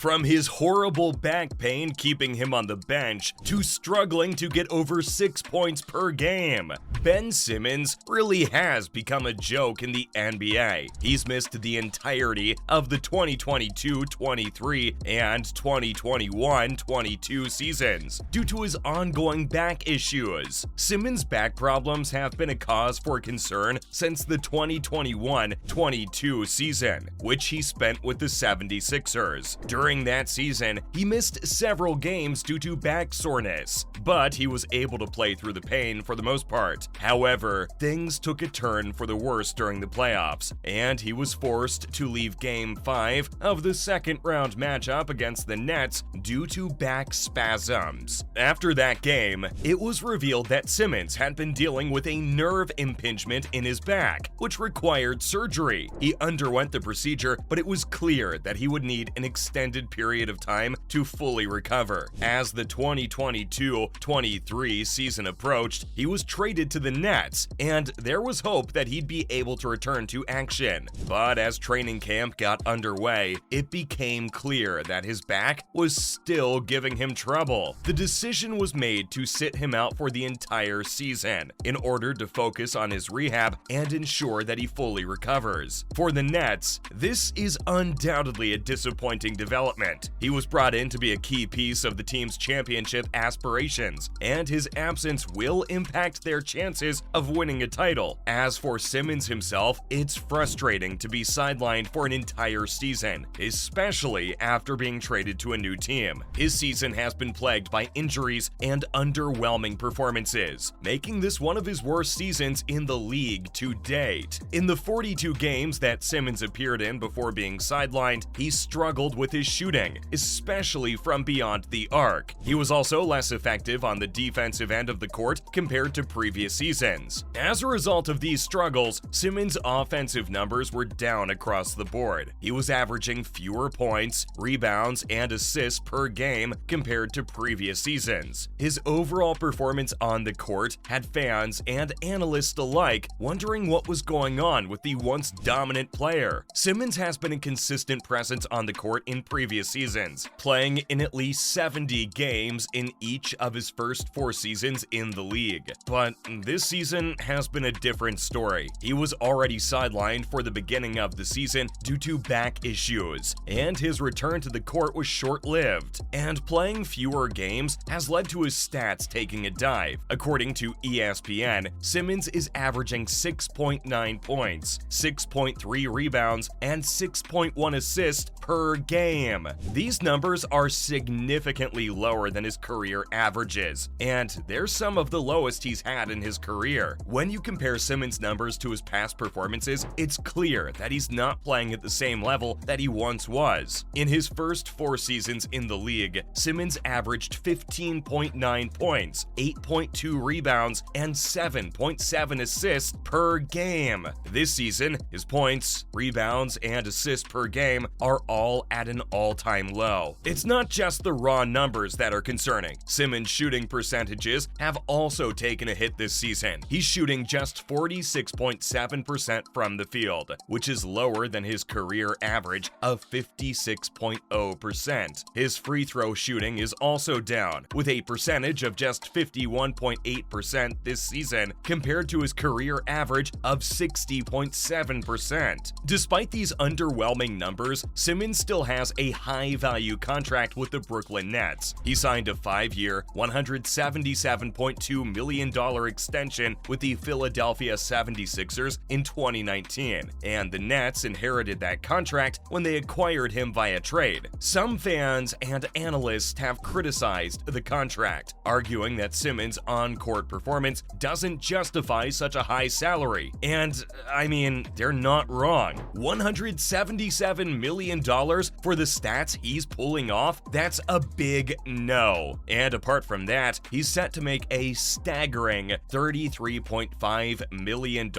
From his horrible back pain keeping him on the bench to struggling to get over 6 points per game, Ben Simmons really has become a joke in the NBA. He's missed the entirety of the 2022-23 and 2021-22 seasons due to his ongoing back issues. Simmons' back problems have been a cause for concern since the 2021-22 season, which he spent with the 76ers. During that season, he missed several games due to back soreness, but he was able to play through the pain for the most part. However, things took a turn for the worse during the playoffs, and he was forced to leave Game 5 of the second-round matchup against the Nets due to back spasms. After that game, it was revealed that Simmons had been dealing with a nerve impingement in his back, which required surgery. He underwent the procedure, but it was clear that he would need an extended period of time to fully recover. As the 2022-23 season approached, he was traded to the Nets, and there was hope that he'd be able to return to action. But as training camp got underway, it became clear that his back was still giving him trouble. The decision was made to sit him out for the entire season in order to focus on his rehab and ensure that he fully recovers. For the Nets, this is undoubtedly a disappointing development. He was brought in to be a key piece of the team's championship aspirations, and his absence will impact their chances of winning a title. As for Simmons himself, it's frustrating to be sidelined for an entire season, especially after being traded to a new team. His season has been plagued by injuries and underwhelming performances, making this one of his worst seasons in the league to date. In the 42 games that Simmons appeared in before being sidelined, he struggled with his shooting, especially from beyond the arc. He was also less effective on the defensive end of the court compared to previous seasons. As a result of these struggles, Simmons' offensive numbers were down across the board. He was averaging fewer points, rebounds, and assists per game compared to previous seasons. His overall performance on the court had fans and analysts alike wondering what was going on with the once dominant player. Simmons has been a consistent presence on the court in previous seasons, playing in at least 70 games in each of his first 4 seasons in the league. But this season has been a different story. He was already sidelined for the beginning of the season due to back issues, and his return to the court was short-lived, and playing fewer games has led to his stats taking a dive. According to ESPN, Simmons is averaging 6.9 points, 6.3 rebounds, and 6.1 assists per game. These numbers are significantly lower than his career averages, and they're some of the lowest he's had in his career. When you compare Simmons' numbers to his past performances, it's clear that he's not playing at the same level that he once was. In his first 4 seasons in the league, Simmons averaged 15.9 points, 8.2 rebounds, and 7.7 assists per game. This season, his points, rebounds, and assists per game are all at an all-time low. It's not just the raw numbers that are concerning. Simmons' shooting percentages have also taken a hit this season. He's shooting just 46.7% from the field, which is lower than his career average of 56.0%. His free throw shooting is also down, with a percentage of just 51.8% this season compared to his career average of 60.7%. Despite these underwhelming numbers, Simmons still has a high-value contract with the Brooklyn Nets. He signed a 5-year, $177.2 million extension with the Philadelphia 76ers in 2019, and the Nets inherited that contract when they acquired him via trade. Some fans and analysts have criticized the contract, arguing that Simmons' on-court performance doesn't justify such a high salary. And, I mean, they're not wrong. $177 million for the stats he's pulling off? That's a big no. And apart from that, he's set to make a staggering $33.5 million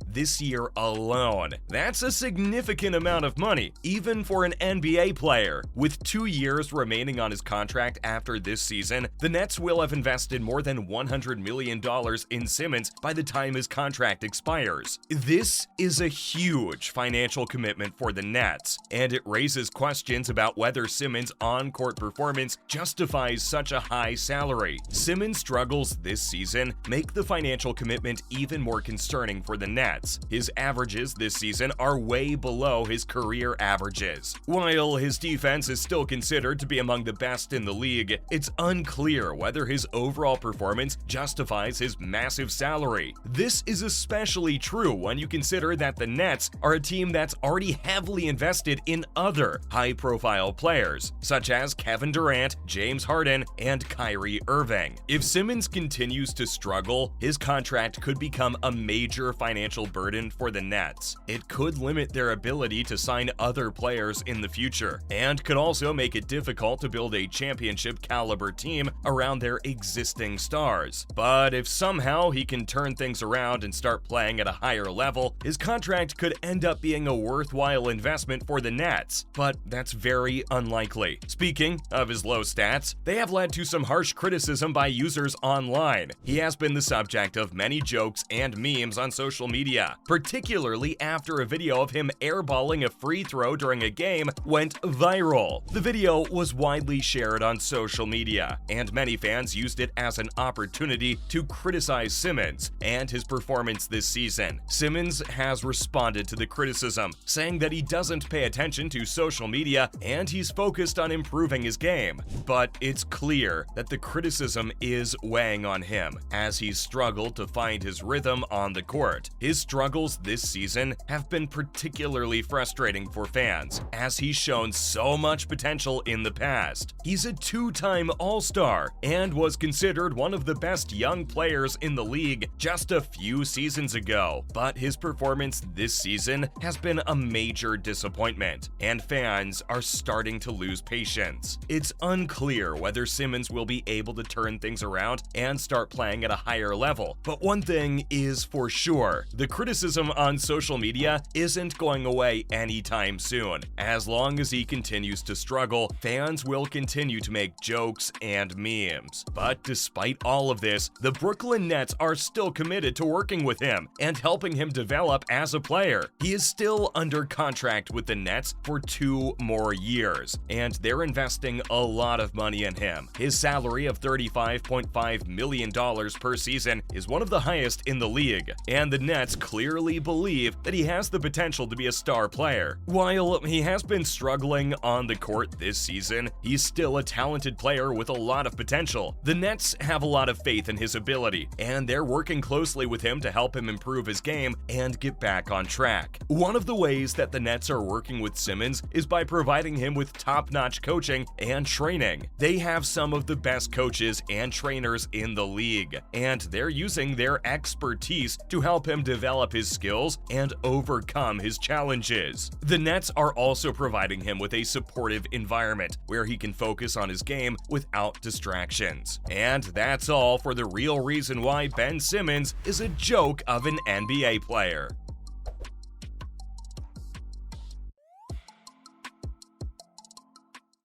this year alone. That's a significant amount of money, even for an NBA player. With 2 years remaining on his contract after this season, the Nets will have invested more than $100 million in Simmons by the time his contract expires. This is a huge financial commitment for the Nets, and it raises questions questions about whether Simmons' on-court performance justifies such a high salary. Simmons' struggles this season make the financial commitment even more concerning for the Nets. His averages this season are way below his career averages. While his defense is still considered to be among the best in the league, it's unclear whether his overall performance justifies his massive salary. This is especially true when you consider that the Nets are a team that's already heavily invested in other high-profile players, such as Kevin Durant, James Harden, and Kyrie Irving. If Simmons continues to struggle, his contract could become a major financial burden for the Nets. It could limit their ability to sign other players in the future, and could also make it difficult to build a championship-caliber team around their existing stars. But if somehow he can turn things around and start playing at a higher level, his contract could end up being a worthwhile investment for the Nets, but that's very unlikely. Speaking of his low stats, they have led to some harsh criticism by users online. He has been the subject of many jokes and memes on social media, particularly after a video of him airballing a free throw during a game went viral. The video was widely shared on social media, and many fans used it as an opportunity to criticize Simmons and his performance this season. Simmons has responded to the criticism, saying that he doesn't pay attention to social media and he's focused on improving his game. But it's clear that the criticism is weighing on him, as he's struggled to find his rhythm on the court. His struggles this season have been particularly frustrating for fans, as he's shown so much potential in the past. He's a two-time All-Star and was considered one of the best young players in the league just a few seasons ago, but his performance this season has been a major disappointment, and fans are starting to lose patience. It's unclear whether Simmons will be able to turn things around and start playing at a higher level, but one thing is for sure: the criticism on social media isn't going away anytime soon. As long as he continues to struggle, fans will continue to make jokes and memes. But despite all of this, the Brooklyn Nets are still committed to working with him and helping him develop as a player. He is still under contract with the Nets for 2 more years, and they're investing a lot of money in him. His salary of $35.5 million per season is one of the highest in the league, and the Nets clearly believe that he has the potential to be a star player. While he has been struggling on the court this season, he's still a talented player with a lot of potential. The Nets have a lot of faith in his ability, and they're working closely with him to help him improve his game and get back on track. One of the ways that the Nets are working with Simmons is by providing him with top-notch coaching and training. They have some of the best coaches and trainers in the league, and they're using their expertise to help him develop his skills and overcome his challenges. The Nets are also providing him with a supportive environment where he can focus on his game without distractions. And that's all for the real reason why Ben Simmons is a joke of an NBA player.